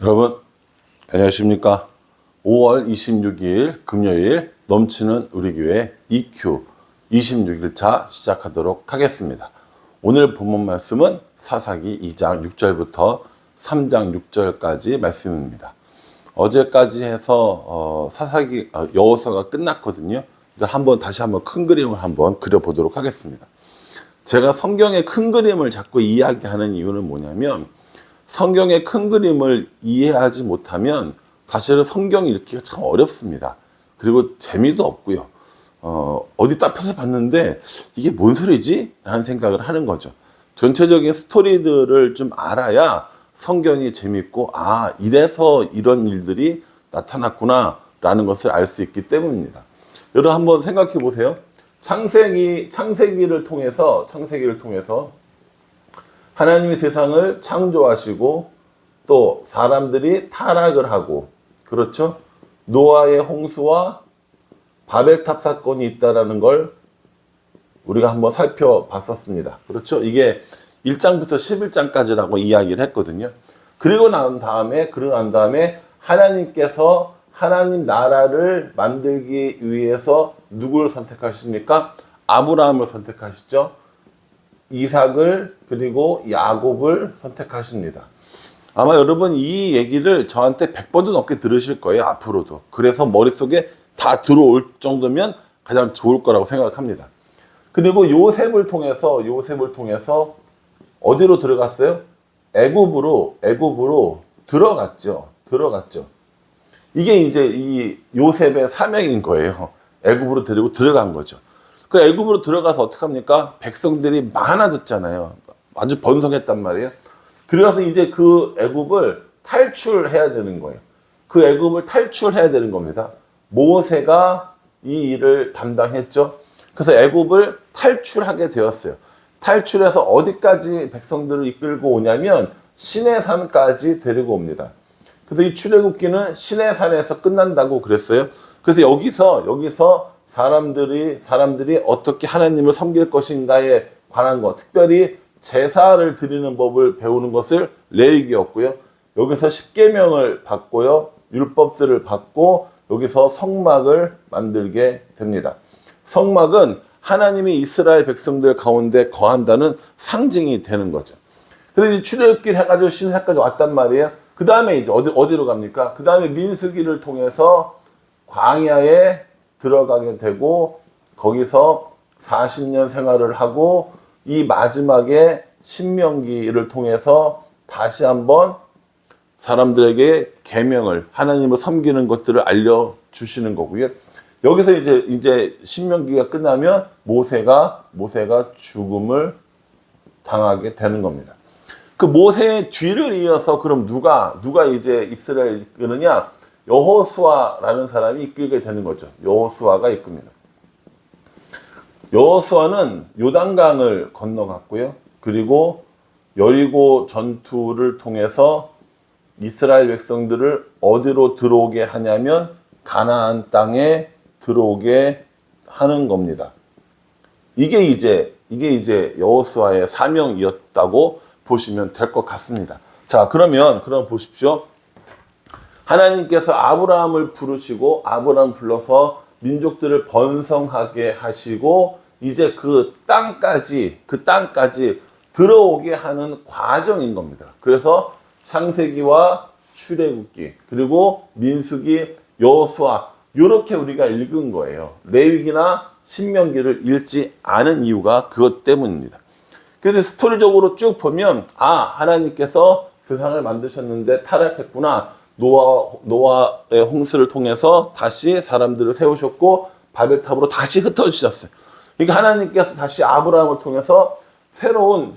여러분 안녕하십니까. 5월 26일 금요일 넘치는 우리 교회 EQ 26일차 시작하도록 하겠습니다. 오늘 본문 말씀은 사사기 2장 6절부터 3장 6절까지 말씀입니다. 어제까지 해서 사사기 여호수아가 끝났거든요. 이걸 다시 한번 큰 그림을 한번 그려보도록 하겠습니다. 제가 성경의 큰 그림을 자꾸 이야기하는 이유는 뭐냐면, 성경의 큰 그림을 이해하지 못하면 사실은 성경 읽기가 참 어렵습니다. 그리고 재미도 없고요. 어디 딱 펴서 봤는데 이게 뭔 소리지? 라는 생각을 하는 거죠. 전체적인 스토리들을 좀 알아야 성경이 재밌고, 이래서 이런 일들이 나타났구나 라는 것을 알 수 있기 때문입니다. 여러분 한번 생각해 보세요. 창세기를 통해서 하나님이 세상을 창조하시고 또 사람들이 타락을 하고, 그렇죠? 노아의 홍수와 바벨탑 사건이 있다라는 걸 우리가 한번 살펴봤었습니다. 그렇죠? 이게 1장부터 11장까지라고 이야기를 했거든요. 그리고 난 다음에 하나님께서 하나님 나라를 만들기 위해서 누구를 선택하십니까? 아브라함을 선택하시죠. 이삭을 그리고 야곱을 선택하십니다. 아마 여러분 이 얘기를 저한테 100번도 넘게 들으실 거예요, 앞으로도. 그래서 머릿속에 다 들어올 정도면 가장 좋을 거라고 생각합니다. 그리고 요셉을 통해서 어디로 들어갔어요? 애굽으로 들어갔죠. 이게 이제 이 요셉의 사명인 거예요. 애굽으로 데리고 들어간 거죠. 그 애굽으로 들어가서 어떡합니까? 백성들이 많아졌잖아요. 아주 번성했단 말이에요. 그래서 이제 그 애굽을 탈출해야 되는 거예요. 그 애굽을 탈출해야 되는 겁니다. 모세가 이 일을 담당했죠. 그래서 애굽을 탈출하게 되었어요. 탈출해서 어디까지 백성들을 이끌고 오냐면 시내산까지 데리고 옵니다. 그래서 이 출애굽기는 시내산에서 끝난다고 그랬어요. 그래서 여기서 사람들이 어떻게 하나님을 섬길 것인가에 관한 것, 특별히 제사를 드리는 법을 배우는 것을 레위기였고요. 여기서 십계명을 받고요, 율법들을 받고 여기서 성막을 만들게 됩니다. 성막은 하나님이 이스라엘 백성들 가운데 거한다는 상징이 되는 거죠. 그래서 이제 출애굽기를 해가지고 신사까지 왔단 말이에요. 그 다음에 이제 어디로 갑니까? 그 다음에 민수기를 통해서 광야에 들어가게 되고, 거기서 40년 생활을 하고, 이 마지막에 신명기를 통해서 다시 한번 사람들에게 계명을, 하나님을 섬기는 것들을 알려주시는 거고요. 여기서 이제 신명기가 끝나면 모세가 죽음을 당하게 되는 겁니다. 그 모세의 뒤를 이어서 그럼 누가 이제 이스라엘을 이끄느냐? 여호수아라는 사람이 이끌게 되는 거죠. 여호수아가 이끕니다. 여호수아는 요단강을 건너갔고요. 그리고 여리고 전투를 통해서 이스라엘 백성들을 어디로 들어오게 하냐면 가나안 땅에 들어오게 하는 겁니다. 이게 이제 여호수아의 사명이었다고 보시면 될 것 같습니다. 자, 그럼 보십시오. 하나님께서 아브라함을 부르시고, 아브라함 불러서 민족들을 번성하게 하시고, 이제 그 땅까지 들어오게 하는 과정인 겁니다. 그래서 창세기와 출애굽기, 그리고 민수기, 여호수아, 이렇게 우리가 읽은 거예요. 레위기나 신명기를 읽지 않은 이유가 그것 때문입니다. 그래서 스토리적으로 쭉 보면, 하나님께서 세상을 만드셨는데 타락했구나. 노아의 홍수를 통해서 다시 사람들을 세우셨고 바벨탑으로 다시 흩어지셨어요. 그러니까 하나님께서 다시 아브라함을 통해서 새로운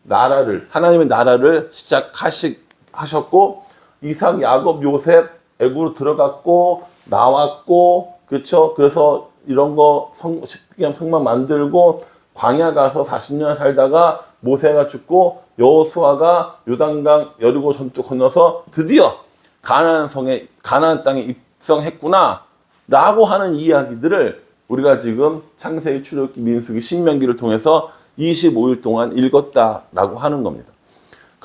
나라를, 하나님의 나라를 시작하셨고, 이삭, 야곱, 요셉 애굽으로 들어갔고 나왔고, 그렇죠? 그래서 이런 거 성막 만들고 광야 가서 40년 살다가 모세가 죽고 여호수아가 요단강 여리고 전투 건너서 드디어 가나안 땅에 입성했구나 라고 하는 이야기들을 우리가 지금 창세기, 출애굽기, 민수기, 신명기를 통해서 25일 동안 읽었다라고 하는 겁니다.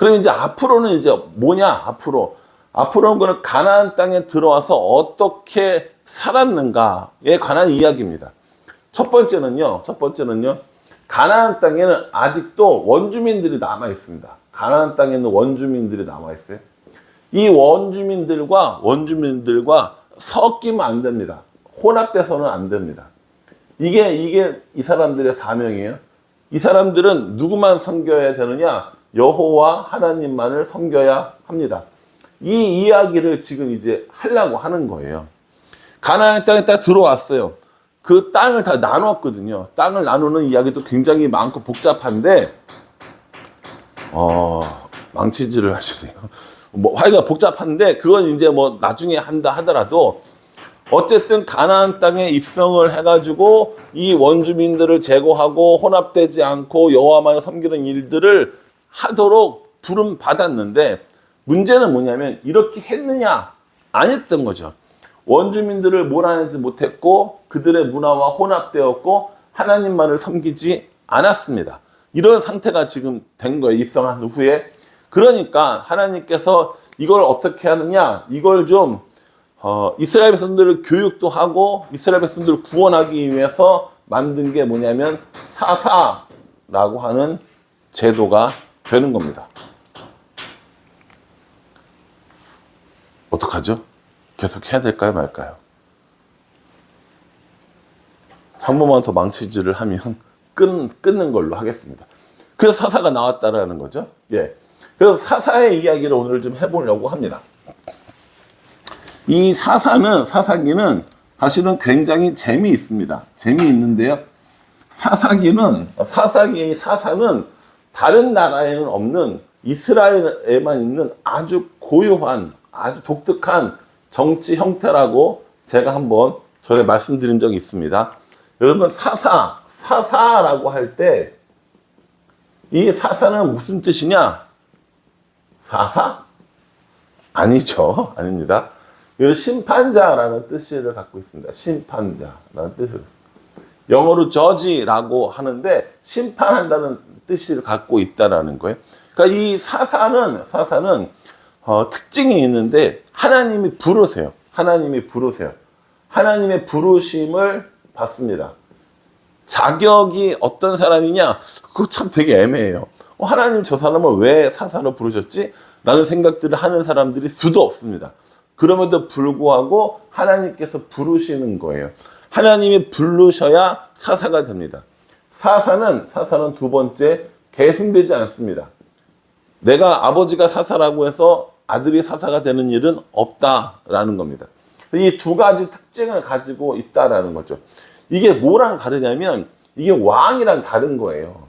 그럼 이제 앞으로는 이제 뭐냐? 앞으로 앞으로 온 거는 가나안 땅에 들어와서 어떻게 살았는가에 관한 이야기입니다. 첫 번째는요, 가나안 땅에는 아직도 원주민들이 남아 있습니다. 가나안 땅에는 원주민들이 남아 있어요. 이 원주민들과 섞이면 안 됩니다. 혼합돼서는 안 됩니다. 이게 이 사람들의 사명이에요. 이 사람들은 누구만 섬겨야 되느냐? 여호와 하나님만을 섬겨야 합니다. 이 이야기를 지금 이제 하려고 하는 거예요. 가나안 땅에 딱 들어왔어요. 그 땅을 다 나눴거든요. 땅을 나누는 이야기도 굉장히 많고 복잡한데, 망치질을 하시네요. 하여간 복잡한데, 그건 이제 나중에 한다 하더라도, 어쨌든 가나안 땅에 입성을 해가지고 이 원주민들을 제거하고 혼합되지 않고 여호와만을 섬기는 일들을 하도록 부름 받았는데, 문제는 뭐냐면 이렇게 했느냐? 안 했던 거죠. 원주민들을 몰아내지 못했고 그들의 문화와 혼합되었고 하나님만을 섬기지 않았습니다. 이런 상태가 지금 된 거예요. 입성한 후에. 그러니까 하나님께서 이걸 어떻게 하느냐? 이걸 좀 이스라엘 백성들을 교육도 하고 이스라엘 백성들을 구원하기 위해서 만든 게 뭐냐면 사사라고 하는 제도가 되는 겁니다. 어떡하죠? 계속 해야 될까요, 말까요? 한 번만 더 망치질을 하면 끊는 걸로 하겠습니다. 그래서 사사가 나왔다라는 거죠. 예. 그래서 사사의 이야기를 오늘 좀 해보려고 합니다. 이 사사기는 사실은 굉장히 재미있습니다. 재미있는데요. 사사는 다른 나라에는 없는 이스라엘에만 있는 아주 고유한, 아주 독특한 정치 형태라고 제가 한번 전에 말씀드린 적이 있습니다. 여러분, 사사라고 할 때 이 사사는 무슨 뜻이냐? 사사? 아니죠. 아닙니다. 심판자라는 뜻을 갖고 있습니다. 심판자라는 뜻을. 영어로 judge라고 하는데 심판한다는 뜻을 갖고 있다라는 거예요. 그러니까 이 사사는 특징이 있는데 하나님이 부르세요. 하나님의 부르심을 받습니다. 자격이 어떤 사람이냐? 그거 참 되게 애매해요. 하나님 저 사람을 왜 사사로 부르셨지? 라는 생각들을 하는 사람들이 수도 없습니다. 그럼에도 불구하고 하나님께서 부르시는 거예요. 하나님이 부르셔야 사사가 됩니다. 사사는 두 번째, 계승되지 않습니다. 내가 아버지가 사사라고 해서 아들이 사사가 되는 일은 없다라는 겁니다. 이 두 가지 특징을 가지고 있다라는 거죠. 이게 뭐랑 다르냐면 이게 왕이랑 다른 거예요.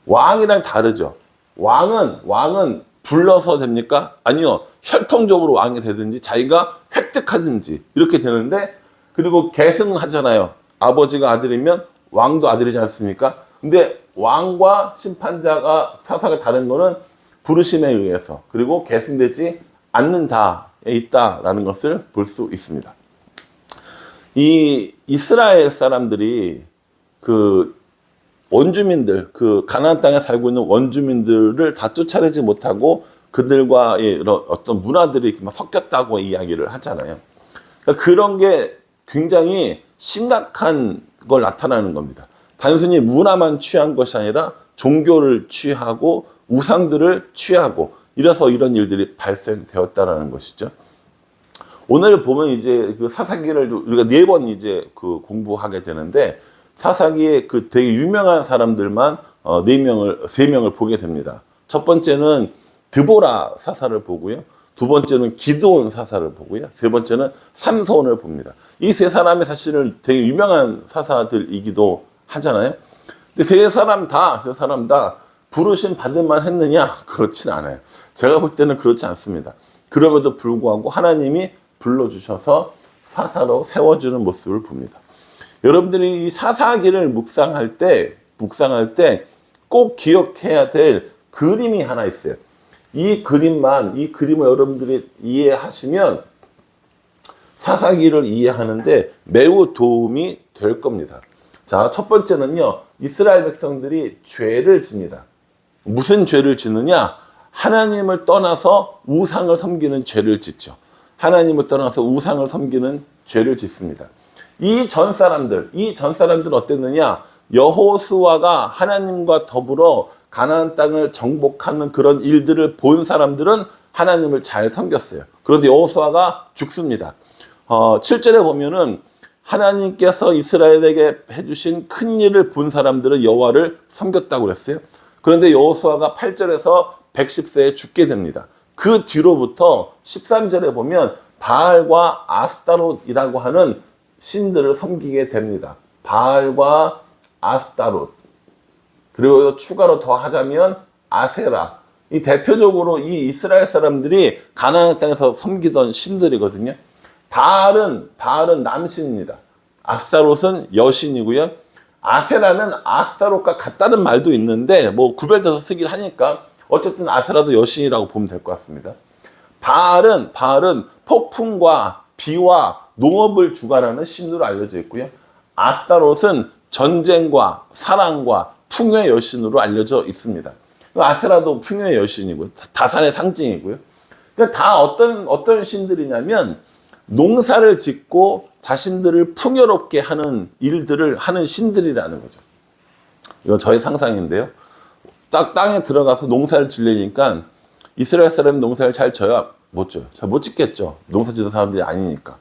왕이랑 다르죠. 왕은 불러서 됩니까? 아니요. 혈통적으로 왕이 되든지 자기가 획득하든지 이렇게 되는데, 그리고 계승하잖아요. 아버지가 아들이면 왕도 아들이지 않습니까? 근데 왕과 심판자가 사사가 다른 거는 부르심에 의해서 그리고 계승되지 않는다에 있다라는 것을 볼 수 있습니다. 이 이스라엘 사람들이 그 원주민들, 그 가나안 땅에 살고 있는 원주민들을 다 쫓아내지 못하고 그들과의 어떤 문화들이 이렇게 막 섞였다고 이야기를 하잖아요. 그러니까 그런 게 굉장히 심각한 걸 나타나는 겁니다. 단순히 문화만 취한 것이 아니라 종교를 취하고 우상들을 취하고 이래서 이런 일들이 발생되었다라는 것이죠. 오늘 보면 이제 그 사사기를 우리가 4번 이제 그 공부하게 되는데, 사사기에 그 되게 유명한 사람들만 3명을 보게 됩니다. 첫 번째는 드보라 사사를 보고요. 두 번째는 기드온 사사를 보고요. 세 번째는 삼손을 봅니다. 이 세 사람이 사실은 되게 유명한 사사들이기도 하잖아요. 근데 세 사람 다 부르심 받을만 했느냐? 그렇진 않아요. 제가 볼 때는 그렇지 않습니다. 그럼에도 불구하고 하나님이 불러주셔서 사사로 세워주는 모습을 봅니다. 여러분들이 이 사사기를 묵상할 때 꼭 기억해야 될 그림이 하나 있어요. 이 그림을 여러분들이 이해하시면 사사기를 이해하는데 매우 도움이 될 겁니다. 자, 첫 번째는요, 이스라엘 백성들이 죄를 집니다. 무슨 죄를 짓느냐? 하나님을 떠나서 우상을 섬기는 죄를 짓죠. 하나님을 떠나서 우상을 섬기는 죄를 짓습니다. 이 전 사람들은 어땠느냐? 여호수아가 하나님과 더불어 가나안 땅을 정복하는 그런 일들을 본 사람들은 하나님을 잘 섬겼어요. 그런데 여호수아가 죽습니다. 7절에 보면은 하나님께서 이스라엘에게 해주신 큰 일을 본 사람들은 여호와를 섬겼다고 그랬어요. 그런데 여호수아가 8절에서 110세에 죽게 됩니다. 그 뒤로부터 13절에 보면 바알과 아스타롯이라고 하는 신들을 섬기게 됩니다. 바알과 아스타롯, 그리고 추가로 더 하자면 아세라. 이 대표적으로 이 이스라엘 사람들이 가나안 땅에서 섬기던 신들이거든요. 바알은 남신입니다. 아스타롯은 여신이고요. 아세라는 아스타롯과 같다는 말도 있는데 뭐 구별돼서 쓰긴 하니까 어쨌든 아세라도 여신이라고 보면 될 것 같습니다. 바알은 폭풍과 비와 농업을 주관하는 신으로 알려져 있고요. 아스타롯은 전쟁과 사랑과 풍요의 여신으로 알려져 있습니다. 아세라도 풍요의 여신이고요. 다산의 상징이고요. 그러니까 다 어떤 신들이냐면 농사를 짓고 자신들을 풍요롭게 하는 일들을 하는 신들이라는 거죠. 이건 저의 상상인데요. 땅에 들어가서 농사를 지으니까 이스라엘 사람이 농사를 잘 져야 못 져요. 잘 못 짓겠죠. 농사 짓는 사람들이 아니니까.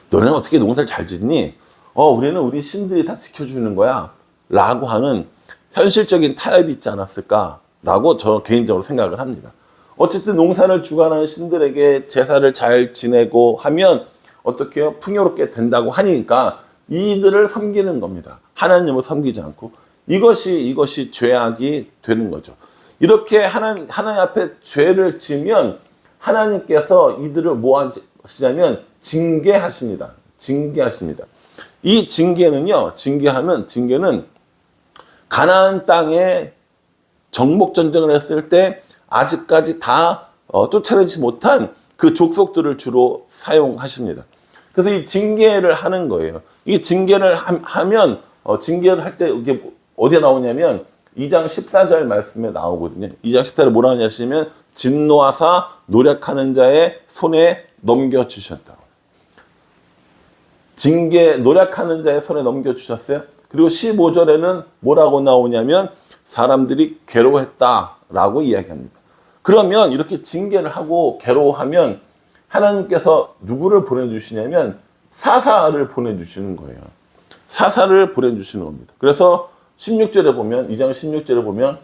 너네는 어떻게 농사를 잘 짓니? 우리는 우리 신들이 다 지켜주는 거야. 라고 하는 현실적인 타협이 있지 않았을까라고 저 개인적으로 생각을 합니다. 어쨌든 농사를 주관하는 신들에게 제사를 잘 지내고 하면 어떻게 해요? 풍요롭게 된다고 하니까 이들을 섬기는 겁니다. 하나님을 섬기지 않고. 이것이 죄악이 되는 거죠. 이렇게 하나님 앞에 죄를 지면 하나님께서 이들을 뭐 하시냐면 징계하십니다. 이 징계는 가나안 땅에 정복 전쟁을 했을 때 아직까지 다 쫓아내지 못한 그 족속들을 주로 사용하십니다. 그래서 이 징계를 하는 거예요. 이 징계를 하면 징계를 할 때 이게 어디에 나오냐면 2장 14절 말씀에 나오거든요. 2장 14절에 뭐라 하냐시면 진노하사 노력하는 자의 손에 넘겨주셨다. 징계 노력하는 자의 손에 넘겨주셨어요. 그리고 15절에는 뭐라고 나오냐면 사람들이 괴로워했다라고 이야기합니다. 그러면 이렇게 징계를 하고 괴로워하면 하나님께서 누구를 보내주시냐면 사사를 보내주시는 거예요. 사사를 보내주시는 겁니다. 그래서 16절에 보면 2장 16절에 보면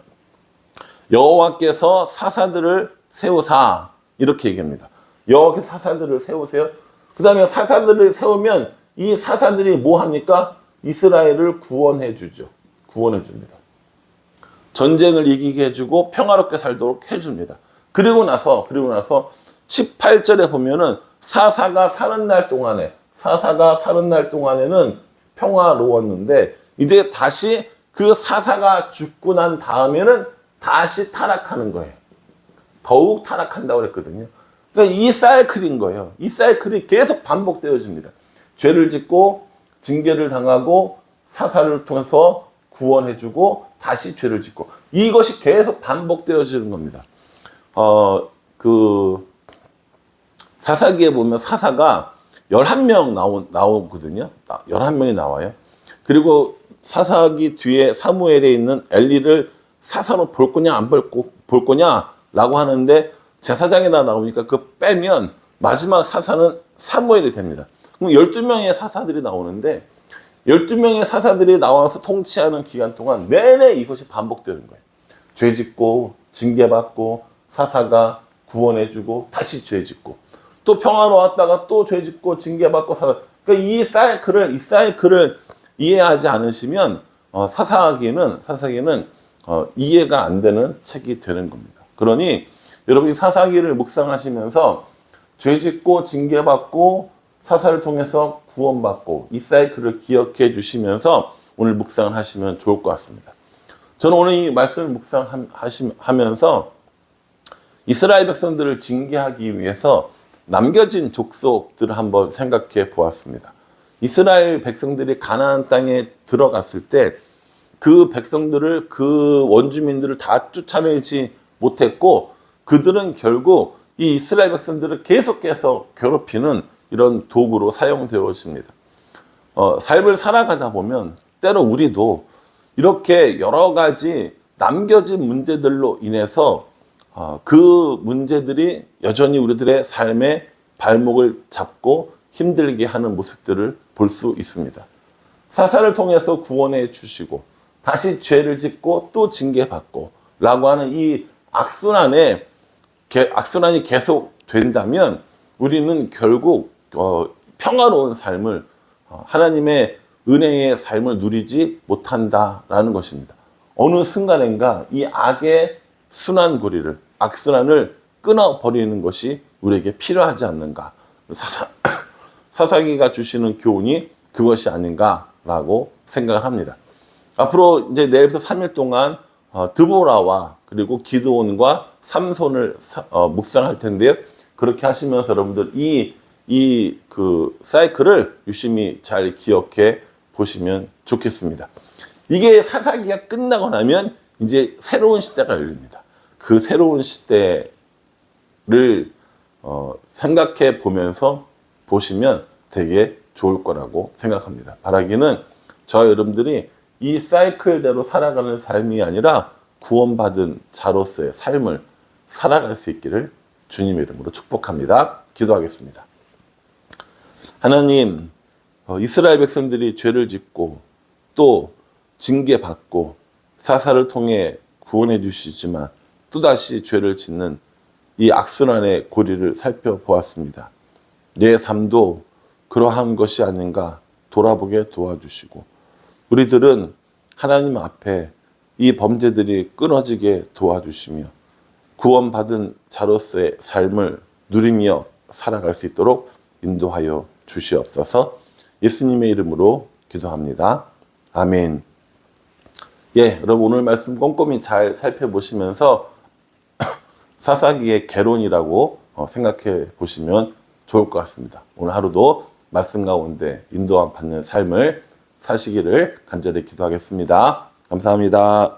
여호와께서 사사들을 세우사 이렇게 얘기합니다. 여호와께서 사사들을 세우세요. 그 다음에 사사들을 세우면 이 사사들이 뭐 합니까? 이스라엘을 구원해 주죠. 구원해 줍니다. 전쟁을 이기게 해주고 평화롭게 살도록 해줍니다. 그리고 나서 18절에 보면은 사사가 사는 날 동안에는 평화로웠는데 이제 다시 그 사사가 죽고 난 다음에는 다시 타락하는 거예요. 더욱 타락한다고 그랬거든요. 그러니까 이 사이클인 거예요. 이 사이클이 계속 반복되어집니다. 죄를 짓고 징계를 당하고 사사를 통해서 구원해주고 다시 죄를 짓고 이것이 계속 반복되어지는 겁니다. 사사기에 보면 사사가 11명 나오거든요. 11명이 나와요. 그리고 사사기 뒤에 사무엘에 있는 엘리를 사사로 볼 거냐 안 볼 거냐라고 하는데 제사장이나 나오니까 그거 빼면 마지막 사사는 사무엘이 됩니다. 그럼 12명의 사사들이 나오는데 12명의 사사들이 나와서 통치하는 기간 동안 내내 이것이 반복되는 거예요. 죄 짓고 징계받고 사사가 구원해주고 다시 죄 짓고 또 평화로웠다가 또 죄 짓고 징계받고 그러니까 이 사이클을 이해하지 않으시면 사사기는 이해가 안 되는 책이 되는 겁니다. 그러니 여러분이 사사기를 묵상하시면서 죄 짓고 징계받고 사사를 통해서 구원받고 이 사이클을 기억해 주시면서 오늘 묵상을 하시면 좋을 것 같습니다. 저는 오늘 이 말씀을 묵상하면서 이스라엘 백성들을 징계하기 위해서 남겨진 족속들을 한번 생각해 보았습니다. 이스라엘 백성들이 가나안 땅에 들어갔을 때 그 백성들을 그 원주민들을 다 쫓아내지 못했고 그들은 결국 이 이스라엘 백성들을 계속해서 괴롭히는 이런 도구로 사용되어 있습니다. 삶을 살아가다 보면 때로 우리도 이렇게 여러 가지 남겨진 문제들로 인해서 그 문제들이 여전히 우리들의 삶의 발목을 잡고 힘들게 하는 모습들을 볼 수 있습니다. 사사를 통해서 구원해 주시고 다시 죄를 짓고 또 징계받고 라고 하는 이 악순환이 계속 된다면 우리는 결국 평화로운 삶을 하나님의 은혜의 삶을 누리지 못한다라는 것입니다. 어느 순간인가 이 악의 순환고리를 악순환을 끊어버리는 것이 우리에게 필요하지 않는가. 사사기가 주시는 교훈이 그것이 아닌가라고 생각을 합니다. 앞으로 이제 내일부터 3일 동안 드보라와 그리고 기드온과 삼손을 묵상할 텐데요. 그렇게 하시면서 여러분들 그 사이클을 유심히 잘 기억해 보시면 좋겠습니다. 이게 사사기가 끝나고 나면 이제 새로운 시대가 열립니다. 그 새로운 시대를 생각해 보면서 보시면 되게 좋을 거라고 생각합니다. 바라기는 저 여러분들이 이 사이클대로 살아가는 삶이 아니라 구원받은 자로서의 삶을 살아갈 수 있기를 주님의 이름으로 축복합니다. 기도하겠습니다. 하나님, 이스라엘 백성들이 죄를 짓고 또 징계받고 사사를 통해 구원해 주시지만 또다시 죄를 짓는 이 악순환의 고리를 살펴보았습니다. 내 삶도 그러한 것이 아닌가 돌아보게 도와주시고 우리들은 하나님 앞에 이 범죄들이 끊어지게 도와주시며 구원받은 자로서의 삶을 누리며 살아갈 수 있도록 인도하여 주시옵소서. 예수님의 이름으로 기도합니다. 아멘. 예, 여러분 오늘 말씀 꼼꼼히 잘 살펴보시면서 사사기의 개론이라고 생각해 보시면 좋을 것 같습니다. 오늘 하루도 말씀 가운데 인도함 받는 삶을 사시기를 간절히 기도하겠습니다. 감사합니다.